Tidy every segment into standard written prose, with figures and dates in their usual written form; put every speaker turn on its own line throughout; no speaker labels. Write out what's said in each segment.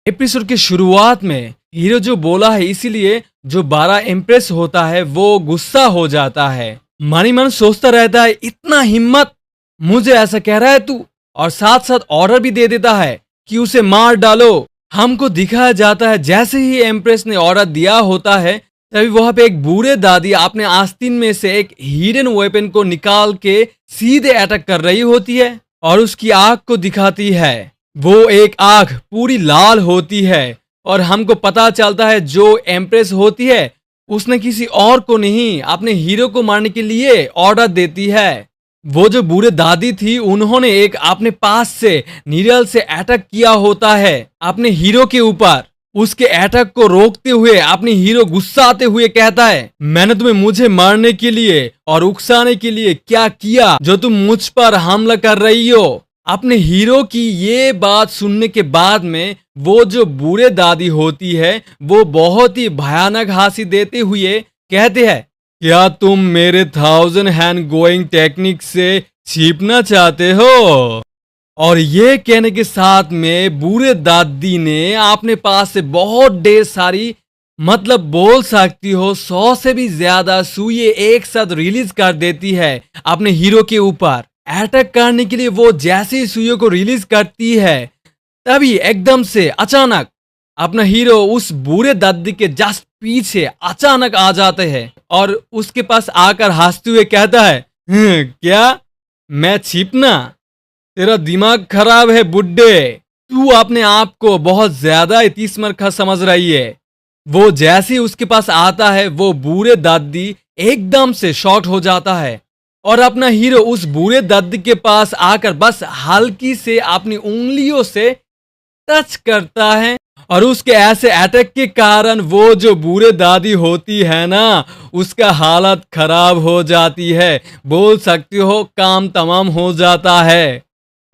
Episode की शुरुआत में हीरो जो बोला है, इसीलिए जो 12 इम्प्रेस होता है वो गुस्सा हो जाता है। मन ही मन सोचता रहता है, इतना हिम्मत, मुझे ऐसा कह रहा है तू, और साथ साथ ऑर्डर भी दे देता है कि उसे मार डालो। हमको दिखाया जाता है जैसे ही एम्प्रेस ने ऑर्डर दिया होता है तभी वहां पे एक बूढ़े दादी अपने आस्तीन में से एक हिडन वेपन को निकाल के सीधे अटैक कर रही होती है और उसकी आंख को दिखाती है। वो एक आंख पूरी लाल होती है और हमको पता चलता है जो एम्प्रेस होती है उसने किसी और को नहीं, अपने हीरो को मारने के लिए ऑर्डर देती है। वो जो बूढ़े दादी थी उन्होंने एक अपने पास से नीडल से अटैक किया होता है अपने हीरो के ऊपर। उसके अटैक को रोकते हुए अपने हीरो गुस्सा आते हुए कहता है, मैंने तुम्हें मुझे मारने के लिए और उकसाने के लिए क्या किया जो तुम मुझ पर हमला कर रही हो। अपने हीरो की ये बात सुनने के बाद में वो जो बूढ़े दादी होती है वो बहुत ही भयानक हंसी देते हुए कहते हैं, क्या तुम मेरे 1000 हैंड गोइंग टेक्निक से छिपना चाहते हो। और ये कहने के साथ में बूढ़े दादी ने अपने पास से बहुत ढेर सारी, मतलब बोल सकती हो 100 से भी ज्यादा सुई एक साथ रिलीज कर देती है अपने हीरो के ऊपर। अटैक करने के लिए वो जैसे ही सुइयों को रिलीज करती है तभी एकदम से अचानक अपना हीरो उस बूढ़े दादी के जस्ट पीछे अचानक आ जाते हैं और उसके पास आकर हंसते हुए कहता है, क्या मैं छिपना, तेरा दिमाग खराब है बुड्ढे, तू अपने आप को बहुत ज्यादा तीसमरखा समझ रही है। वो जैसे ही उसके पास आता है वो बूढ़े दादी एकदम से शॉक हो जाता है और अपना हीरो उस बूढ़े दादी के पास आकर बस हल्की से अपनी उंगलियों से टच करता है और उसके ऐसे अटैक के कारण वो जो बूढ़े दादी होती है ना उसका हालत खराब हो जाती है, बोल सकते हो काम तमाम हो जाता है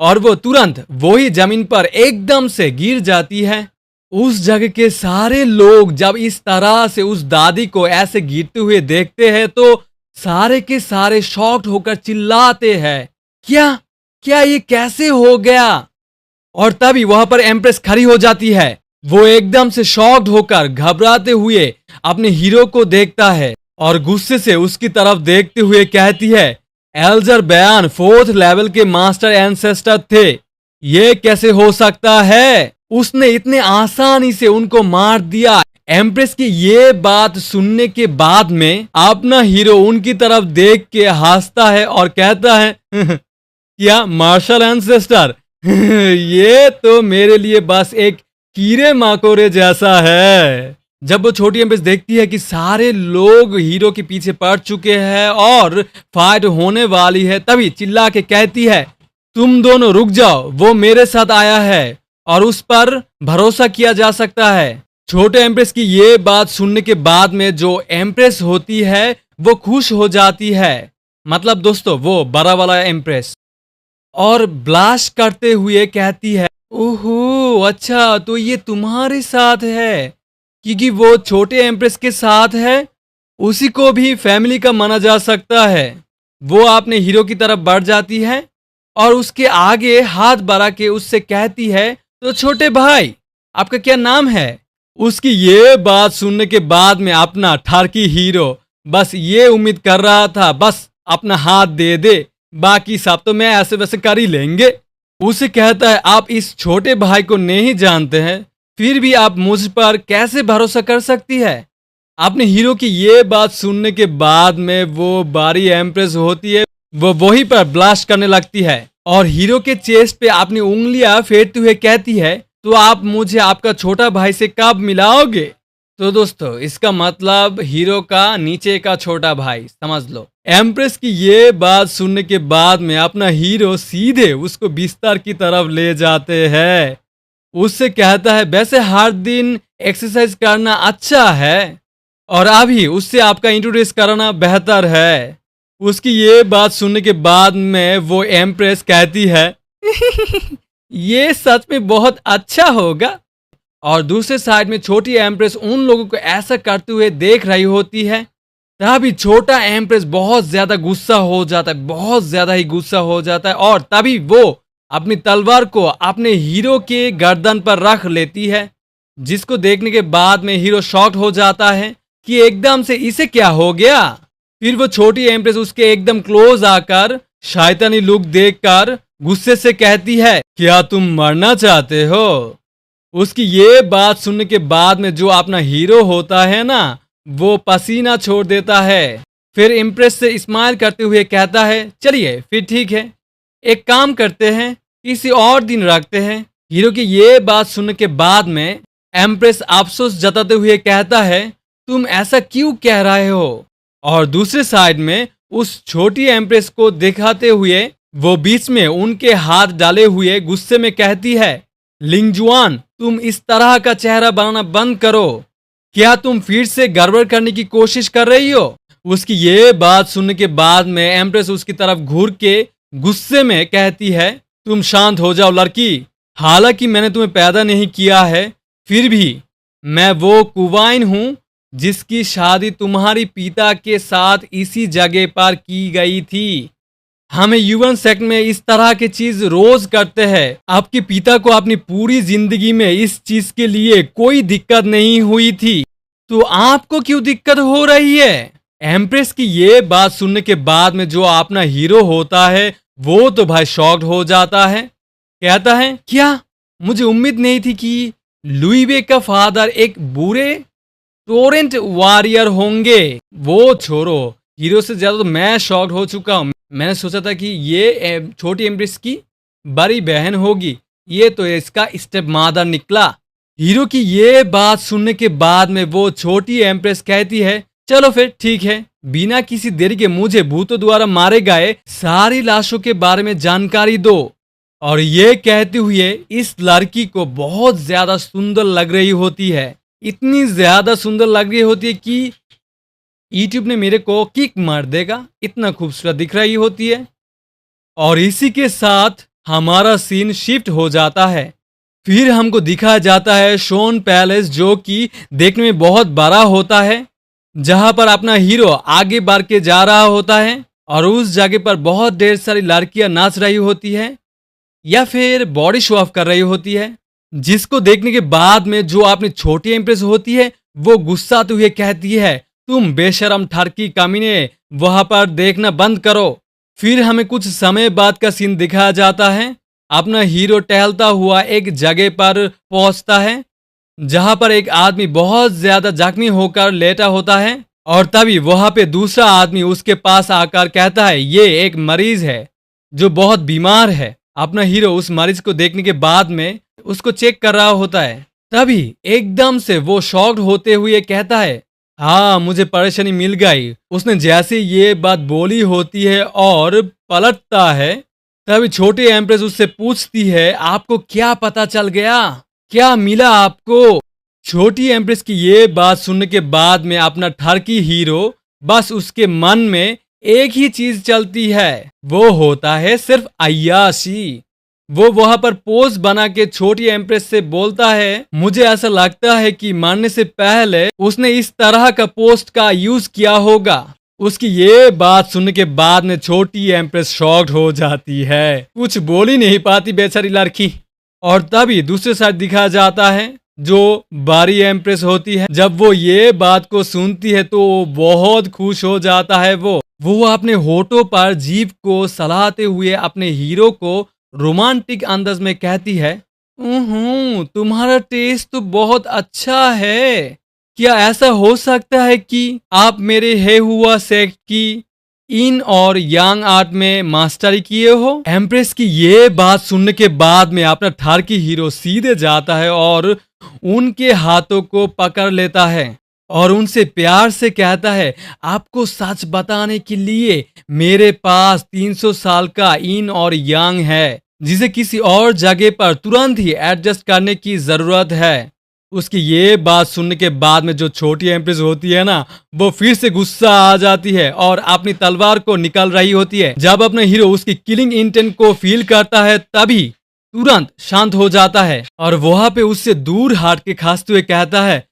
और वो तुरंत वही जमीन पर एकदम से गिर जाती है। उस जगह के सारे लोग जब इस तरह से उस दादी को ऐसे गिरते हुए देखते हैं तो सारे के सारे शॉक्ड होकर चिल्लाते हैं, क्या क्या ये कैसे हो गया। और तभी वहां पर एम्प्रेस खड़ी हो जाती है। वो एकदम से शॉक्ड होकर घबराते हुए अपने हीरो को देखता है और गुस्से से उसकी तरफ देखते हुए कहती है, एल्जर बयान 4th लेवल के मास्टर एंसेस्टर थे, ये कैसे हो सकता है, उसने इतने आसानी से उनको मार दिया। एम्प्रेस की ये बात सुनने के बाद में अपना हीरो उनकी तरफ देख के हंसता है और कहता है, क्या मार्शल एंसेस्टर, ये तो मेरे लिए बस एक कीड़े मकोड़े जैसा है। जब वो छोटी एम्प्रेस देखती है कि सारे लोग हीरो के पीछे पड़ चुके हैं और फाइट होने वाली है तभी चिल्ला के कहती है, तुम दोनों रुक जाओ, वो मेरे साथ आया है और उस पर भरोसा किया जा सकता है। छोटे एम्प्रेस की ये बात सुनने के बाद में जो एम्प्रेस होती है वो खुश हो जाती है, मतलब दोस्तों वो बड़ा वाला एम्प्रेस, और ब्लास्ट करते हुए कहती है, ओहो अच्छा तो ये तुम्हारे साथ है, क्योंकि वो छोटे एम्प्रेस के साथ है उसी को भी फैमिली का माना जा सकता है। वो अपने हीरो की तरफ बढ़ जाती है और उसके आगे हाथ बढ़ा के उससे कहती है, तो छोटे भाई आपका क्या नाम है। उसकी ये बात सुनने के बाद में अपना ठरकी हीरो बस ये उम्मीद कर रहा था बस अपना हाथ दे दे, बाकी सब तो मैं ऐसे वैसे कर ही लेंगे। उसे कहता है, आप इस छोटे भाई को नहीं जानते हैं फिर भी आप मुझ पर कैसे भरोसा कर सकती है। अपने हीरो की ये बात सुनने के बाद में वो बारी एम्प्रेस होती है, वो वहीं पर ब्लास्ट करने लगती है और हीरो के चेस्ट पे अपनी उंगलियां फेरते हुए कहती है, तो आप मुझे आपका छोटा भाई से कब मिलाओगे। तो दोस्तों इसका मतलब हीरो का नीचे का छोटा भाई समझ लो। एम्प्रेस की ये बात सुनने के बाद में अपना हीरो सीधे उसको बिस्तर की तरफ ले जाते हैं। उससे कहता है, वैसे हर दिन एक्सरसाइज करना अच्छा है और अभी उससे आपका इंट्रोड्यूस कराना बेहतर है। उसकी ये बात सुनने के बाद में वो एम्प्रेस कहती है, ये सच में बहुत अच्छा होगा। और दूसरे साइड में छोटी एम्प्रेस उन लोगों को ऐसा करते हुए देख रही होती है। तभी छोटा एम्प्रेस बहुत ज्यादा गुस्सा हो जाता है, बहुत ज्यादा ही गुस्सा हो जाता है और तभी वो अपनी तलवार को अपने हीरो के गर्दन पर रख लेती है जिसको देखने के बाद में हीरो शॉक्ड हो जाता है कि एकदम से इसे क्या हो गया। फिर वो छोटी एम्प्रेस उसके एकदम क्लोज आकर शैतानी लुक देखकर गुस्से से कहती है, क्या तुम मरना चाहते हो? उसकी ये बात सुनने के बाद में जो अपना हीरो होता है ना, वो पसीना छोड़ देता है। फिर इम्प्रेस से स्माइल करते हुए कहता है, चलिए फिर ठीक है, एक काम करते हैं, किसी और दिन रखते हैं। हीरो की ये बात सुनने के बाद में एम्प्रेस अफसोस जताते हुए कहता है, तुम ऐसा क्यों कह रहे हो? और दूसरे साइड में उस छोटी एम्प्रेस को दिखाते हुए वो बीच में उनके हाथ डाले हुए गुस्से में कहती है, लिंगजुआन, तुम इस तरह का चेहरा बनाना बंद करो। क्या तुम फिर से गड़बड़ करने की कोशिश कर रही हो? उसकी ये बात सुनने के बाद में एम्प्रेस उसकी तरफ घूर के गुस्से में कहती है, तुम शांत हो जाओ लड़की। हालांकि मैंने तुम्हें पैदा नहीं किया है, फिर भी मैं वो कुवाइन हूं जिसकी शादी तुम्हारी पिता के साथ इसी जगह पर की गई थी। हमें ह्यूमन सेक्ट में इस तरह की चीज रोज करते हैं। आपके पिता को अपनी पूरी जिंदगी में इस चीज के लिए कोई दिक्कत नहीं हुई थी, तो आपको क्यों दिक्कत हो रही है? एम्प्रेस की ये बात सुनने के बाद में जो अपना हीरो होता है वो तो भाई शॉक्ड हो जाता है। कहता है, क्या मुझे उम्मीद नहीं थी कि लुइवे का फादर एक बुरे टोरेंट वॉरियर होंगे। वो छोड़ो, हीरो से ज्यादा तो मैं शॉक्ड हो चुका हूं। मैंने सोचा था कि ये छोटी एम्प्रेस की बड़ी बहन होगी, ये तो इसका स्टेप मादर निकला। हीरो की ये बात सुनने के बाद में वो छोटी एम्प्रेस कहती है, चलो फिर ठीक है, बिना किसी देरी के मुझे भूतों द्वारा मारे गए सारी लाशों के बारे में जानकारी दो। और ये कहते हुए इस लड़की को बहुत ज्यादा सुंदर लग रही होती है, इतनी ज्यादा सुंदर लग रही होती है कि यूट्यूब ने मेरे को किक मार देगा, इतना खूबसूरत दिख रही होती है। और इसी के साथ हमारा सीन शिफ्ट हो जाता है। फिर हमको दिखाया जाता है शोन पैलेस, जो कि देखने में बहुत बड़ा होता है, जहां पर अपना हीरो आगे बढ़ के जा रहा होता है और उस जगह पर बहुत ढेर सारी लड़कियां नाच रही होती है या फिर बॉडी शो ऑफ कर रही होती है, जिसको देखने के बाद में जो अपनी छोटी एम्प्रेस होती है वो गुस्साते हुए कहती है, तुम बेशरम ठरकी कमीने, वहां पर देखना बंद करो। फिर हमें कुछ समय बाद का सीन दिखाया जाता है। अपना हीरो टहलता हुआ एक जगह पर पहुंचता है जहां पर एक आदमी बहुत ज्यादा जख्मी होकर लेटा होता है, और तभी वहां पे दूसरा आदमी उसके पास आकर कहता है, ये एक मरीज है जो बहुत बीमार है। अपना हीरो उस मरीज को देखने के बाद में उसको चेक कर रहा होता है। तभी एकदम से वो शॉक्ड होते हुए कहता है, हाँ मुझे परेशानी मिल गई। उसने जैसे ये बात बोली होती है और पलटता है, तभी छोटी एम्प्रेस उससे पूछती है, आपको क्या पता चल गया, क्या मिला आपको? छोटी एम्प्रेस की ये बात सुनने के बाद में अपना ठरकी हीरो बस उसके मन में एक ही चीज चलती है, वो होता है सिर्फ अय्याशी। वो वहां पर पोज बना के छोटी एम्प्रेस से बोलता है, मुझे ऐसा लगता है कि मरने से पहले उसने इस तरह का पोस्ट का यूज किया होगा। उसकी ये बात सुनने के बाद में छोटी एम्प्रेस शॉक्ड हो जाती है, कुछ बोल ही नहीं पाती बेचारी लड़की। और तभी दूसरे साइड दिखाया जाता है जो बारी एम्प्रेस होती है। जब वो ये बात को सुनती है तो वो बहुत खुश हो जाता है। वो अपने होठों पर जीभ को सलाते हुए अपने हीरो को रोमांटिक अंदाज में कहती है, तुम्हारा टेस्ट तो बहुत अच्छा है। क्या ऐसा हो सकता है कि आप मेरे है हुआ सेक्ट की इन और यांग आर्ट में मास्टरी किए हो? एम्प्रेस की ये बात सुनने के बाद में अपना ठरकी हीरो सीधे जाता है और उनके हाथों को पकड़ लेता है और उनसे प्यार से कहता है, आपको सच बताने के लिए मेरे पास 300 साल का इन और यांग है, जिसे किसी और जगह पर तुरंत ही एडजस्ट करने की जरूरत है। उसकी ये बात सुनने के बाद में जो छोटी एम्प्रेस होती है ना, वो फिर से गुस्सा आ जाती है और अपनी तलवार को निकाल रही होती है। जब अपना हीरो उसकी किलिंग इंटेंट को फील करता है तभी तुरंत शांत हो जाता है और वहां पे उससे दूर हट के खांसते हुए कहता है,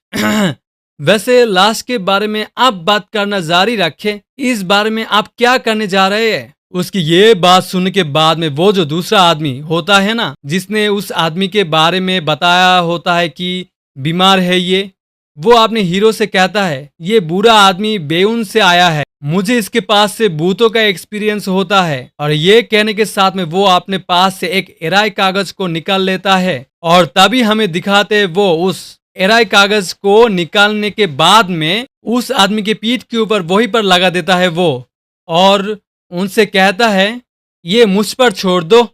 वैसे लाश के बारे में आप बात करना जारी रखें, इस बारे में आप क्या करने जा रहे हैं? उसकी ये बात सुनने के बाद में वो जो दूसरा आदमी होता है ना, जिसने उस आदमी के बारे में बताया होता है कि बीमार है ये। वो अपने हीरो से कहता है, ये बुरा आदमी बेउन से आया है, मुझे इसके पास से भूतों का एक्सपीरियंस होता है। और ये कहने के साथ में वो अपने पास से एक एराई कागज को निकाल लेता है और तभी हमें दिखाते हैं वो उस एराई कागज को निकालने के बाद में उस आदमी के पीठ के ऊपर वहीं पर लगा देता है वो, और उनसे कहता है ये मुझ पर छोड़ दो।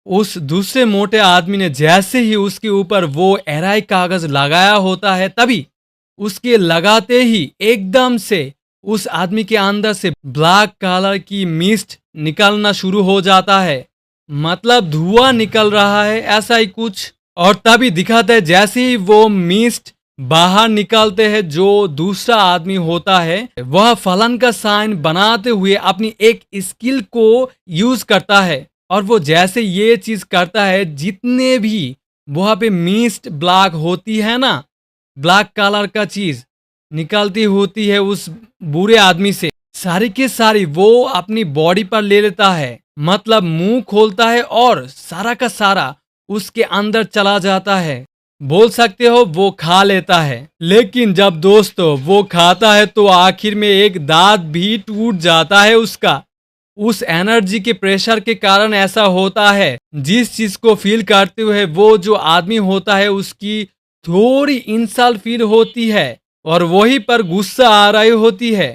उस दूसरे मोटे आदमी ने जैसे ही उसके ऊपर वो एराई कागज लगाया होता है, तभी उसके लगाते ही एकदम से उस आदमी के अंदर से ब्लैक कलर की मिस्ट निकलना शुरू हो जाता है, मतलब धुआं निकल रहा है ऐसा ही कुछ। और तभी दिखाता है जैसे ही वो मिस्ट बाहर निकालते हैं, जो दूसरा आदमी होता है वह फलन का साइन बनाते हुए अपनी एक स्किल को यूज करता है। और वो जैसे ये चीज करता है, जितने भी वहां पे मिस्ट ब्लैक होती है ना, ब्लैक कलर का चीज निकलती होती है उस बुरे आदमी से, सारी के सारी वो अपनी बॉडी पर ले लेता है, मतलब मुंह खोलता है और सारा का सारा उसके अंदर चला जाता है। बोल सकते हो वो खा लेता है। लेकिन जब दोस्तों वो खाता है तो आखिर में एक दांत भी टूट जाता है उसका। उस एनर्जी के प्रेशर के कारण ऐसा होता है। जिस चीज को फील करते हुए वो जो आदमी होता है उसकी थोड़ी इंसल्ट फील होती है और वहीं पर गुस्सा आ रही होती है।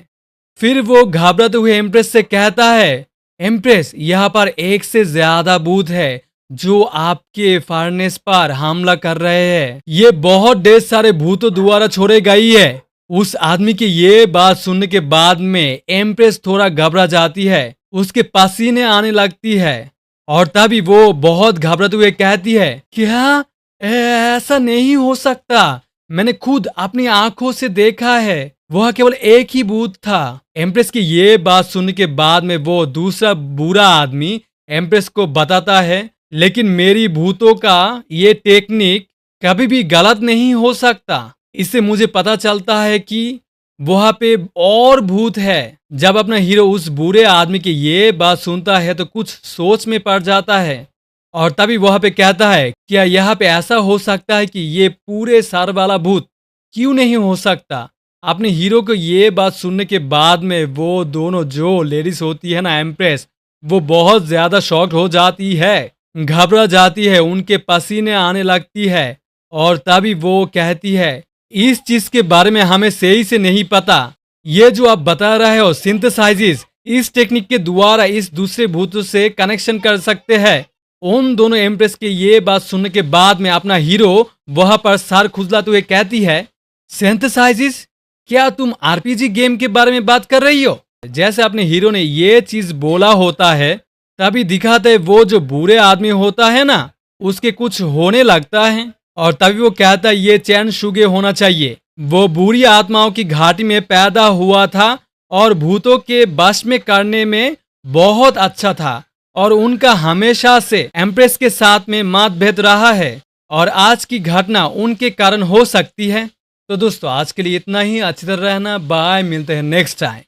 फिर वो घबराते हुए एम्प्रेस से कहता है, एम्प्रेस यहाँ पर एक से ज्यादा भूत है जो आपके फर्नेस पर हमला कर रहे हैं। ये बहुत ढेर सारे भूतों द्वारा छोड़े गई है। उस आदमी की ये बात सुनने के बाद में एम्प्रेस थोड़ा घबरा जाती है, उसके पसीने आने लगती है और तभी वो बहुत घबराते हुए कहती है, क्या ऐसा नहीं हो सकता, मैंने खुद अपनी आंखों से देखा है, वह केवल एक ही भूत था। एम्प्रेस की ये बात सुनने के बाद में वो दूसरा बुरा आदमी एम्प्रेस को बताता है, लेकिन मेरी भूतों का ये टेक्निक कभी भी गलत नहीं हो सकता। इससे मुझे पता चलता है कि वहां पे और भूत है। जब अपना हीरो उस बुरे आदमी की ये बात सुनता है तो कुछ सोच में पड़ जाता है और तभी वहां पे कहता है, क्या यहाँ पे ऐसा हो सकता है कि ये पूरे सर वाला भूत क्यों नहीं हो सकता। अपने हीरो को ये बात सुनने के बाद में वो दोनों जो लेडीज होती है ना एम्प्रेस, वो बहुत ज्यादा शॉक्ड हो जाती है, घबरा जाती है, उनके पसीने आने लगती है और तभी वो कहती है, इस चीज के बारे में हमें सही से नहीं पता, ये जो आप बता रहे हो सिंथेसाइजिस, इस टेक्निक के द्वारा इस दूसरे भूतों से कनेक्शन कर सकते हैं। उन दोनों एम्प्रेस के ये बात सुनने के बाद में अपना हीरो वहां पर सर खुजलाते हुए कहती है, सिंथेसाइजिस, क्या तुम आरपीजी गेम के बारे में बात कर रही हो। जैसे अपने हीरो ने ये चीज बोला होता है, तभी दिखाते है वो जो बुरे आदमी होता है ना, उसके कुछ होने लगता है और तभी वो कहता है ये चैन शुगे होना चाहिए। वो बुरी आत्माओं की घाटी में पैदा हुआ था और भूतों के वश में करने में बहुत अच्छा था और उनका हमेशा से एम्प्रेस के साथ में मतभेद रहा है और आज की घटना उनके कारण हो सकती है। तो दोस्तों आज के लिए इतना ही। अच्छी तरह रहना, बाय, मिलते हैं नेक्स्ट टाइम।